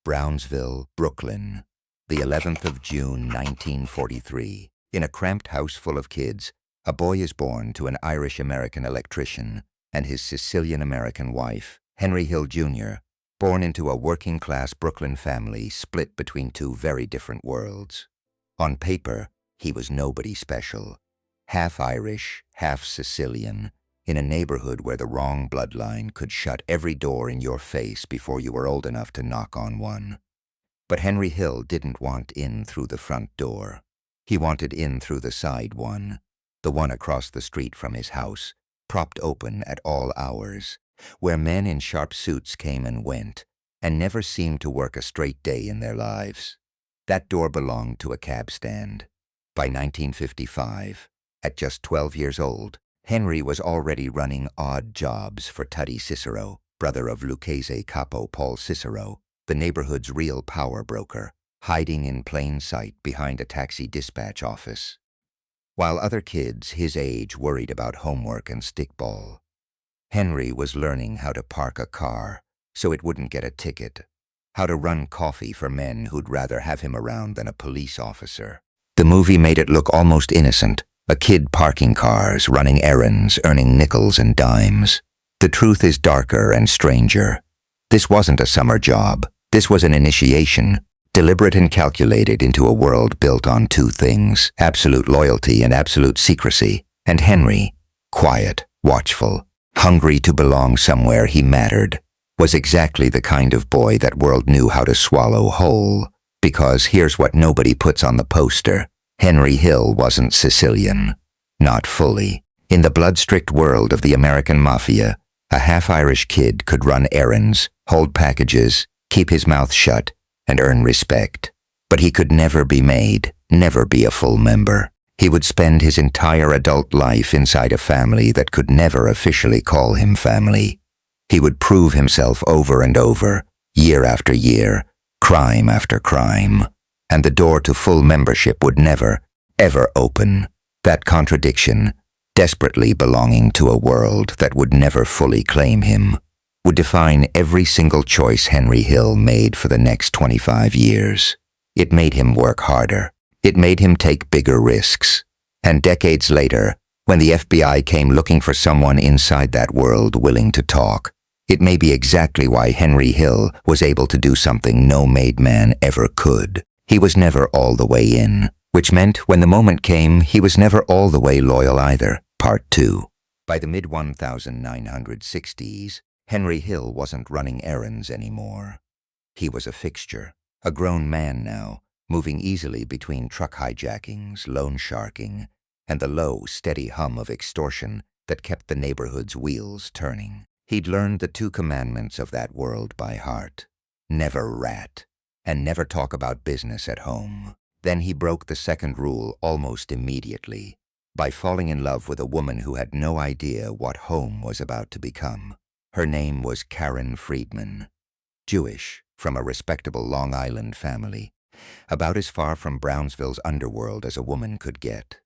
Brownsville, Brooklyn, the 11th of June, 1943. In a cramped house full of kids, a boy is born to an Irish-American electrician and his Sicilian-American wife, Henry Hill Jr., born into a working-class Brooklyn family split between two very different worlds. On paper, he was nobody special. Half Irish, half Sicilian, in a neighborhood where the wrong bloodline could shut every door in your face before you were old enough to knock on one. But Henry Hill didn't want in through the front door. He wanted in through the side one, the one across the street from his house, propped open at all hours, where men in sharp suits came and went, and never seemed to work a straight day in their lives. That door belonged to a cab stand. By 1955, at just 12 years old, Henry was already running odd jobs for Tuddy Cicero, brother of Lucchese capo Paul Cicero, the neighborhood's real power broker, hiding in plain sight behind a taxi dispatch office. While other kids his age worried about homework and stickball, Henry was learning how to park a car so it wouldn't get a ticket, how to run coffee for men who'd rather have him around than a police officer. The movie made it look almost innocent, a kid parking cars, running errands, earning nickels and dimes. The truth is darker and stranger. This wasn't a summer job. This was an initiation, deliberate and calculated into a world built on two things, absolute loyalty and absolute secrecy. And Henry, quiet, watchful, hungry to belong somewhere he mattered, was exactly the kind of boy that world knew how to swallow whole. Because here's what nobody puts on the poster: Henry Hill wasn't Sicilian. Not fully. In the blood-strict world of the American Mafia, a half-Irish kid could run errands, hold packages, keep his mouth shut, and earn respect. But he could never be made, never be a full member. He would spend his entire adult life inside a family that could never officially call him family. He would prove himself over and over, year after year, crime after crime, and the door to full membership would never, ever open. That contradiction, desperately belonging to a world that would never fully claim him, would define every single choice Henry Hill made for the next 25 years. It made him work harder. It made him take bigger risks. And decades later, when the FBI came looking for someone inside that world willing to talk, it may be exactly why Henry Hill was able to do something no made man ever could. He was never all the way in, which meant when the moment came, he was never all the way loyal either. Part 2. By the mid-1960s, Henry Hill wasn't running errands anymore. He was a fixture, a grown man now, moving easily between truck hijackings, loan sharking, and the low, steady hum of extortion that kept the neighborhood's wheels turning. He'd learned the two commandments of that world by heart: never rat, and never talk about business at home. Then he broke the second rule almost immediately, by falling in love with a woman who had no idea what home was about to become. Her name was Karen Friedman, Jewish, from a respectable Long Island family, about as far from Brownsville's underworld as a woman could get.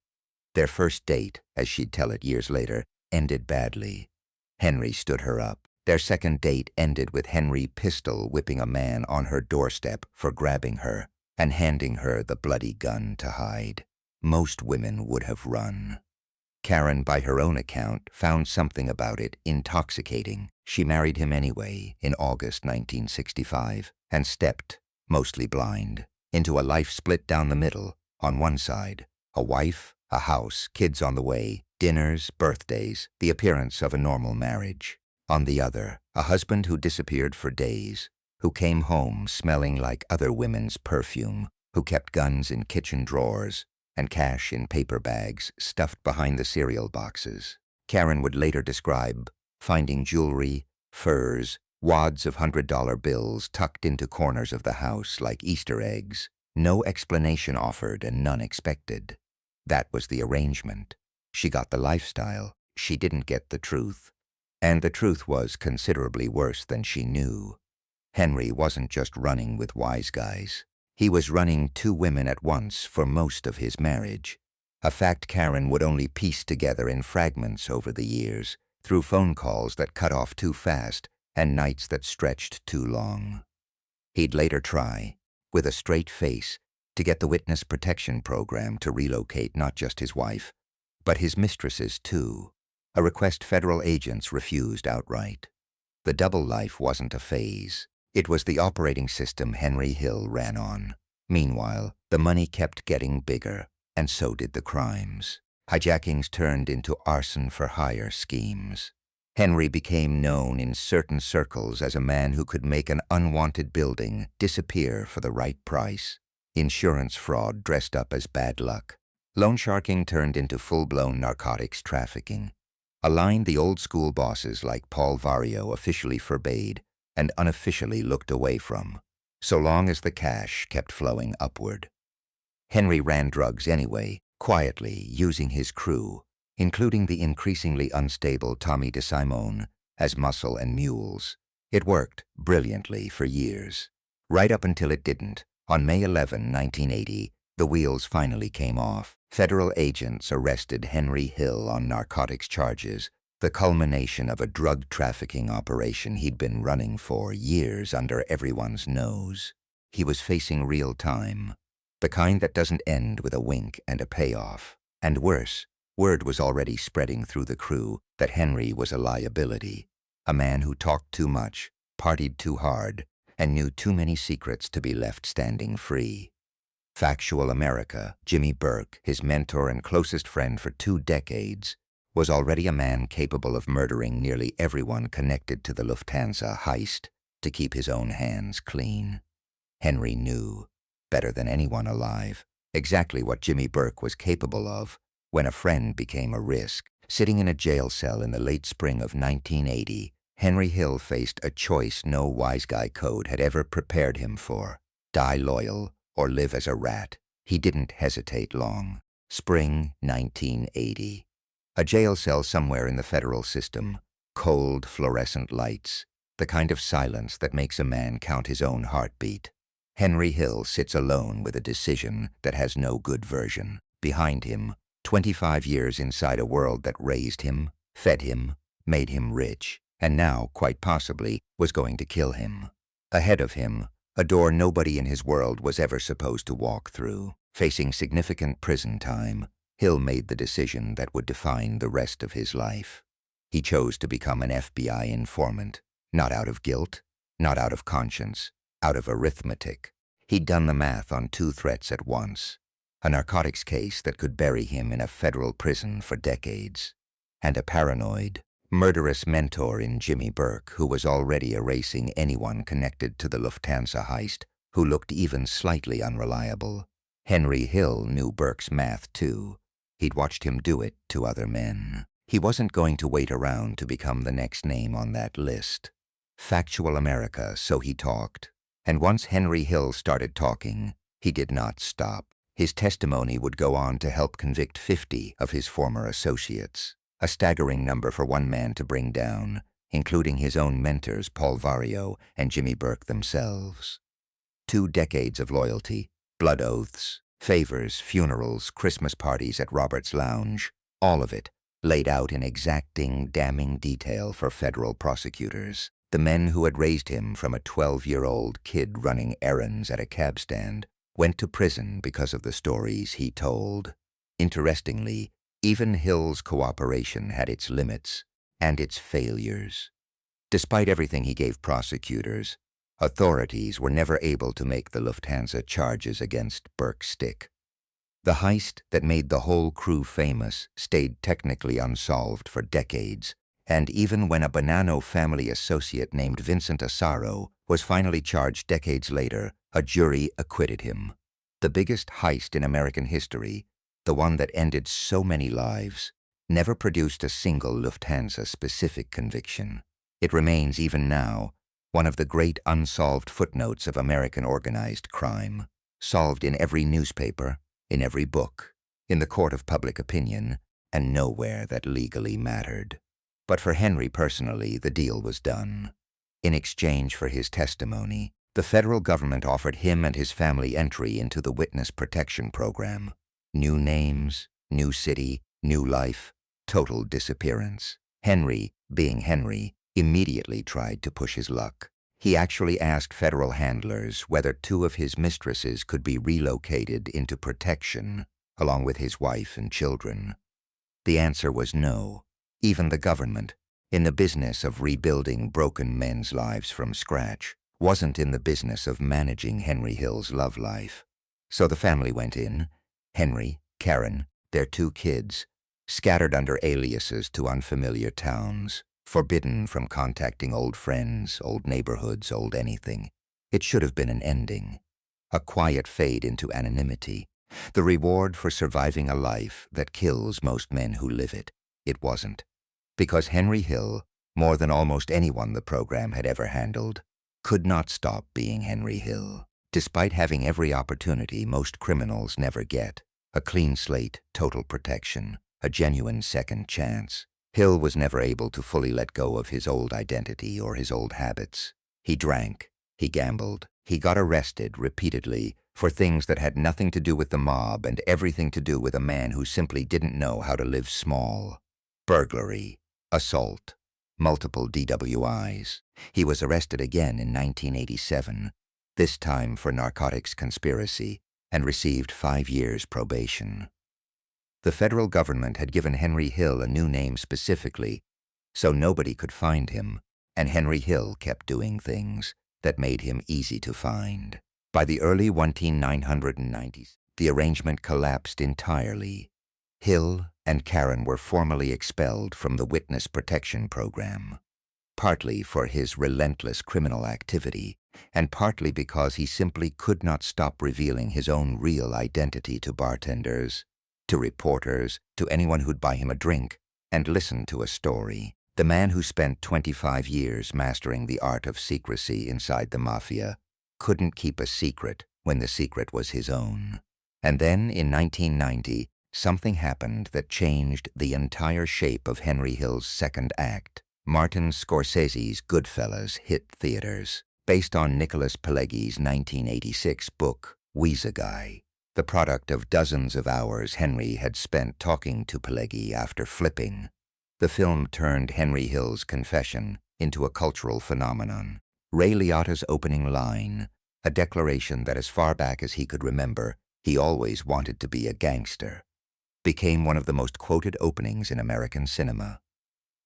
Their first date, as she'd tell it years later, ended badly. Henry stood her up. Their second date ended with Henry pistol whipping a man on her doorstep for grabbing her and handing her the bloody gun to hide. Most women would have run. Karen, by her own account, found something about it intoxicating. She married him anyway in August 1965 and stepped, mostly blind, into a life split down the middle. On one side, a wife, a house, kids on the way, dinners, birthdays, the appearance of a normal marriage. On the other, a husband who disappeared for days, who came home smelling like other women's perfume, who kept guns in kitchen drawers and cash in paper bags stuffed behind the cereal boxes. Karen would later describe finding jewelry, furs, wads of $100 bills tucked into corners of the house like Easter eggs, no explanation offered and none expected. That was the arrangement. She got the lifestyle. She didn't get the truth. And the truth was considerably worse than she knew. Henry wasn't just running with wise guys. He was running two women at once for most of his marriage, a fact Karen would only piece together in fragments over the years, through phone calls that cut off too fast and nights that stretched too long. He'd later try, with a straight face, to get the witness protection program to relocate not just his wife, but his mistresses too, a request federal agents refused outright. The double life wasn't a phase. It was the operating system Henry Hill ran on. Meanwhile, the money kept getting bigger, and so did the crimes. Hijackings turned into arson-for-hire schemes. Henry became known in certain circles as a man who could make an unwanted building disappear for the right price. Insurance fraud dressed up as bad luck. Loan sharking turned into full-blown narcotics trafficking. A line the old-school bosses like Paul Vario officially forbade and unofficially looked away from, so long as the cash kept flowing upward. Henry ran drugs anyway, quietly, using his crew, including the increasingly unstable Tommy DeSimone, as muscle and mules. It worked brilliantly for years. Right up until it didn't. On May 11, 1980, the wheels finally came off. Federal agents arrested Henry Hill on narcotics charges, the culmination of a drug trafficking operation he'd been running for years under everyone's nose. He was facing real time, the kind that doesn't end with a wink and a payoff. And worse, word was already spreading through the crew that Henry was a liability, a man who talked too much, partied too hard, and knew too many secrets to be left standing free. Factual America, Jimmy Burke, his mentor and closest friend for 2 decades, was already a man capable of murdering nearly everyone connected to the Lufthansa heist to keep his own hands clean. Henry knew, better than anyone alive, exactly what Jimmy Burke was capable of when a friend became a risk. Sitting in a jail cell in the late spring of 1980, Henry Hill faced a choice no wise guy code had ever prepared him for: die loyal or live as a rat. He didn't hesitate long. Spring 1980. A jail cell somewhere in the federal system. Cold, fluorescent lights. The kind of silence that makes a man count his own heartbeat. Henry Hill sits alone with a decision that has no good version. Behind him, 25 years inside a world that raised him, fed him, made him rich, and now, quite possibly, was going to kill him. Ahead of him, a door nobody in his world was ever supposed to walk through. Facing significant prison time, Hill made the decision that would define the rest of his life. He chose to become an FBI informant, not out of guilt, not out of conscience, out of arithmetic. He'd done the math on 2 threats at once: a narcotics case that could bury him in a federal prison for decades, and a paranoid, murderous mentor in Jimmy Burke who was already erasing anyone connected to the Lufthansa heist who looked even slightly unreliable. Henry Hill knew Burke's math too. He'd watched him do it to other men. He wasn't going to wait around to become the next name on that list. Factual America, so he talked. And once Henry Hill started talking, he did not stop. His testimony would go on to help convict 50 of his former associates, a staggering number for one man to bring down, including his own mentors Paul Vario and Jimmy Burke themselves. 2 decades of loyalty, blood oaths, favors, funerals, Christmas parties at Robert's Lounge, all of it laid out in exacting, damning detail for federal prosecutors. The men who had raised him from a 12-year-old kid running errands at a cab stand went to prison because of the stories he told. Interestingly, even Hill's cooperation had its limits and its failures. Despite everything he gave prosecutors, authorities were never able to make the Lufthansa charges against Burke stick. The heist that made the whole crew famous stayed technically unsolved for decades, and even when a Bonanno family associate named Vincent Asaro was finally charged decades later, a jury acquitted him. The biggest heist in American history, the one that ended so many lives, never produced a single Lufthansa-specific conviction. It remains, even now, one of the great unsolved footnotes of American organized crime, solved in every newspaper, in every book, in the court of public opinion, and nowhere that legally mattered. But for Henry personally, the deal was done. In exchange for his testimony, the federal government offered him and his family entry into the witness protection program. New names, new city, new life, total disappearance. Henry, being Henry, immediately tried to push his luck. He actually asked federal handlers whether two of his mistresses could be relocated into protection, along with his wife and children. The answer was no. Even the government, in the business of rebuilding broken men's lives from scratch, wasn't in the business of managing Henry Hill's love life. So the family went in, Henry, Karen, their 2 kids, scattered under aliases to unfamiliar towns, forbidden from contacting old friends, old neighborhoods, old anything. It should have been an ending, a quiet fade into anonymity, the reward for surviving a life that kills most men who live it. It wasn't. Because Henry Hill, more than almost anyone the program had ever handled, could not stop being Henry Hill. Despite having every opportunity most criminals never get, a clean slate, total protection, a genuine second chance, Hill was never able to fully let go of his old identity or his old habits. He drank, he gambled, he got arrested repeatedly for things that had nothing to do with the mob and everything to do with a man who simply didn't know how to live small. Burglary, assault, multiple DWIs. He was arrested again in 1987, this time for narcotics conspiracy, and received 5 years probation. The federal government had given Henry Hill a new name specifically, so nobody could find him, and Henry Hill kept doing things that made him easy to find. By the early 1990s, the arrangement collapsed entirely. Hill and Karen were formally expelled from the Witness Protection Program, partly for his relentless criminal activity, and partly because he simply could not stop revealing his own real identity to bartenders, to reporters, to anyone who'd buy him a drink and listen to a story. The man who spent 25 years mastering the art of secrecy inside the Mafia couldn't keep a secret when the secret was his own. And then, in 1990, something happened that changed the entire shape of Henry Hill's second act. Martin Scorsese's Goodfellas hit theaters, based on Nicholas Pileggi's 1986 book, Weezer Guy, the product of dozens of hours Henry had spent talking to Pileggi after flipping. The film turned Henry Hill's confession into a cultural phenomenon. Ray Liotta's opening line, a declaration that as far back as he could remember, he always wanted to be a gangster, became one of the most quoted openings in American cinema.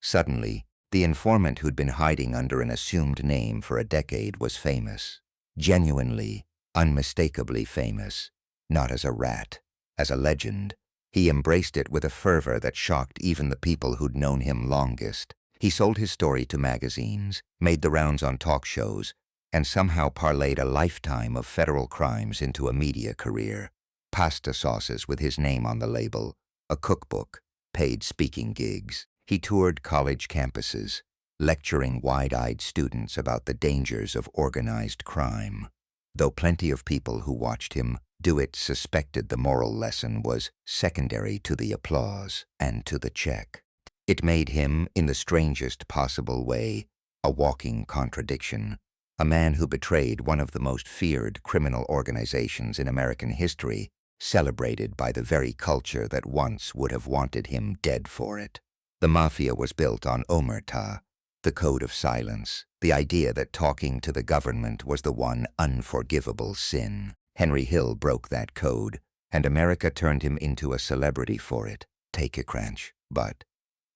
Suddenly, the informant who'd been hiding under an assumed name for a decade was famous. Genuinely, unmistakably famous. Not as a rat, as a legend. He embraced it with a fervor that shocked even the people who'd known him longest. He sold his story to magazines, made the rounds on talk shows, and somehow parlayed a lifetime of federal crimes into a media career. Pasta sauces with his name on the label, a cookbook, paid speaking gigs. He toured college campuses, lecturing wide-eyed students about the dangers of organized crime. Though plenty of people who watched him do it suspected the moral lesson was secondary to the applause and to the check. It made him, in the strangest possible way, a walking contradiction. A man who betrayed one of the most feared criminal organizations in American history, celebrated by the very culture that once would have wanted him dead for it. The Mafia was built on omerta, the code of silence, the idea that talking to the government was the one unforgivable sin. Henry Hill broke that code, and America turned him into a celebrity for it. Take a crunch. But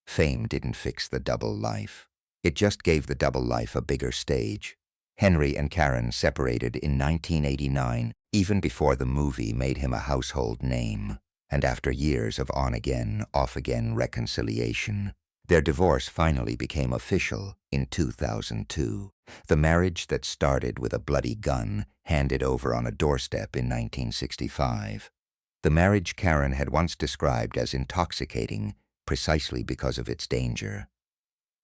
fame didn't fix the double life. It just gave the double life a bigger stage. Henry and Karen separated in 1989, even before the movie made him a household name. And after years of on-again, off-again reconciliation, their divorce finally became official in 2002. The marriage that started with a bloody gun handed over on a doorstep in 1965. The marriage Karen had once described as intoxicating precisely because of its danger.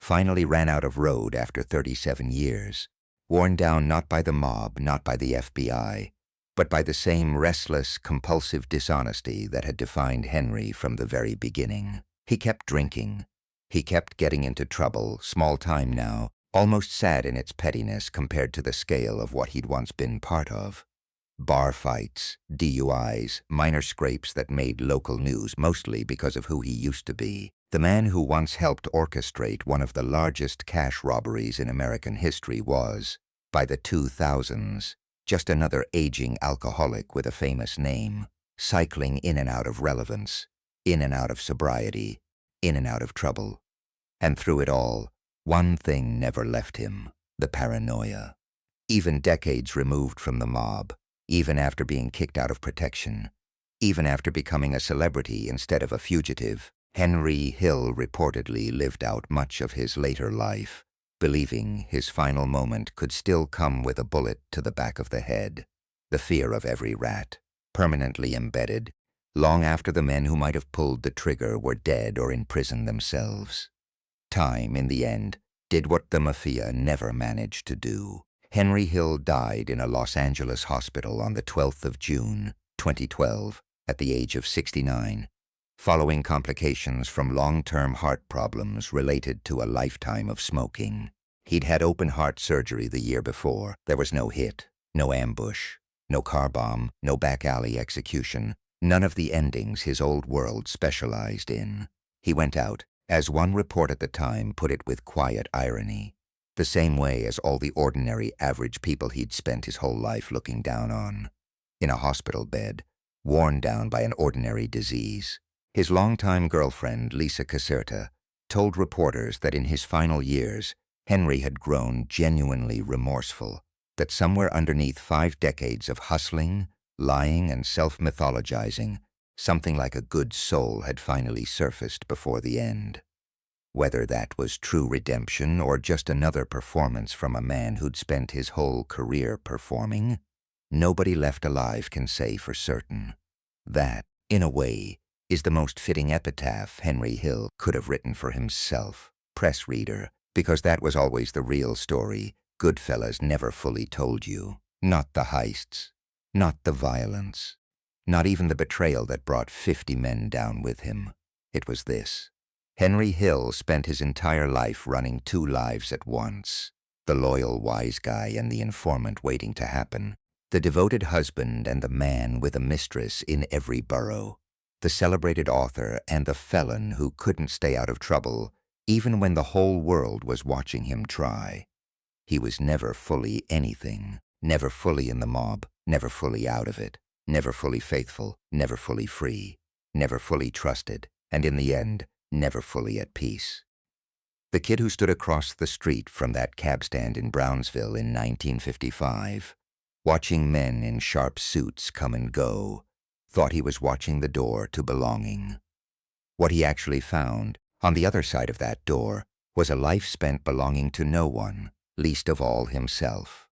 Finally ran out of road after 37 years, worn down not by the mob, not by the FBI, but by the same restless, compulsive dishonesty that had defined Henry from the very beginning. He kept drinking. He kept getting into trouble, small time now, almost sad in its pettiness compared to the scale of what he'd once been part of. Bar fights, DUIs, minor scrapes that made local news mostly because of who he used to be. The man who once helped orchestrate one of the largest cash robberies in American history was, By the 2000s, just another aging alcoholic with a famous name, cycling in and out of relevance, in and out of sobriety, in and out of trouble. And through it all, one thing never left him: the paranoia. Even decades removed from the mob, even after being kicked out of protection, even after becoming a celebrity instead of a fugitive, Henry Hill reportedly lived out much of his later life, believing his final moment could still come with a bullet to the back of the head. The fear of every rat, permanently embedded, long after the men who might have pulled the trigger were dead or in prison themselves. Time, in the end, did what the Mafia never managed to do. Henry Hill died in a Los Angeles hospital on the 12th of June, 2012, at the age of 69, following complications from long-term heart problems related to a lifetime of smoking. He'd had open heart surgery the year before. There was no hit, no ambush, no car bomb, no back alley execution, none of the endings his old world specialized in. He went out, as one report at the time put it with quiet irony, the same way as all the ordinary, average people he'd spent his whole life looking down on. In a hospital bed, worn down by an ordinary disease. His longtime girlfriend, Lisa Caserta, told reporters that in his final years, Henry had grown genuinely remorseful, that somewhere underneath 5 decades of hustling, lying, and self-mythologizing, something like a good soul had finally surfaced before the end. Whether that was true redemption or just another performance from a man who'd spent his whole career performing, nobody left alive can say for certain. That, in a way, is the most fitting epitaph Henry Hill could have written for himself, press reader, because that was always the real story Goodfellas never fully told you. Not the heists, not the violence, not even the betrayal that brought 50 men down with him. It was this. Henry Hill spent his entire life running 2 lives at once: the loyal wise guy and the informant waiting to happen, the devoted husband and the man with a mistress in every borough, the celebrated author and the felon who couldn't stay out of trouble even when the whole world was watching him try. He was never fully anything, never fully in the mob, never fully out of it, never fully faithful, never fully free, never fully trusted, and in the end, never fully at peace. The kid who stood across the street from that cab stand in Brownsville in 1955, watching men in sharp suits come and go, thought he was watching the door to belonging. What he actually found, on the other side of that door, was a life spent belonging to no one, least of all himself.